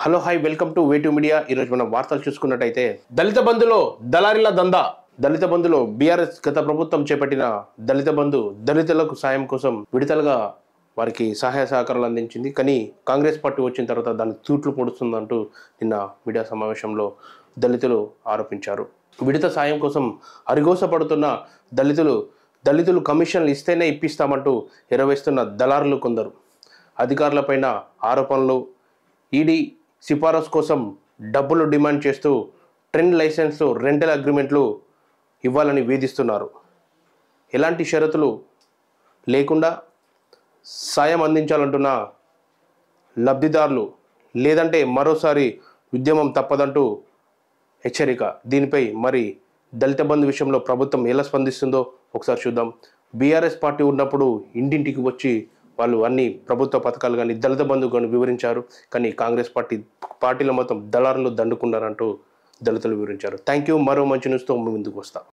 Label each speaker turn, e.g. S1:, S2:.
S1: Hello hi welcome to way to media. ఈరోజు మనం వార్తలు చూసుకున్నట్టయితే దళిత బంధులో దళారీల దందా. దళిత బంధులో బీఆర్ఎస్ గత ప్రభుత్వం చేపట్టిన దళిత బంధు దళితులకు సాయం కోసం విడతలుగా వారికి సహాయ సహకారాలు అందించింది. కానీ కాంగ్రెస్ పార్టీ వచ్చిన తర్వాత దాన్ని తూట్లు పొడుస్తుందంటూ నిన్న మీడియా సమావేశంలో దళితులు ఆరోపించారు. విడత సాయం కోసం అరిగోసపడుతున్న దళితులు కమిషన్లు ఇస్తేనే ఇప్పిస్తామంటూ ఎరవేస్తున్న దళారులు కొందరు. అధికారులపైన ఆరోపణలు, ఈడీ సిఫారసు కోసం డబ్బులు డిమాండ్ చేస్తూ ట్రెండ్ లైసెన్స్లు, రెంటల్ అగ్రిమెంట్లు ఇవ్వాలని వేధిస్తున్నారు. ఎలాంటి షరతులు లేకుండా సాయం అందించాలంటున్న లబ్ధిదారులు, లేదంటే మరోసారి ఉద్యమం తప్పదంటూ హెచ్చరిక. దీనిపై మరి దళిత బంధు విషయంలో ప్రభుత్వం ఎలా స్పందిస్తుందో ఒకసారి చూద్దాం. బీఆర్ఎస్ పార్టీ ఉన్నప్పుడు ఇంటింటికి వచ్చి వాళ్ళు అన్ని ప్రభుత్వ పథకాలు కానీ దళిత బంధు కానీ వివరించారు. కానీ కాంగ్రెస్ పార్టీలో మొత్తం దళారులు దండుకున్నారంటూ దళితులు వివరించారు. Thank you. మరో మంచి న్యూస్తో ముందుకు వస్తా.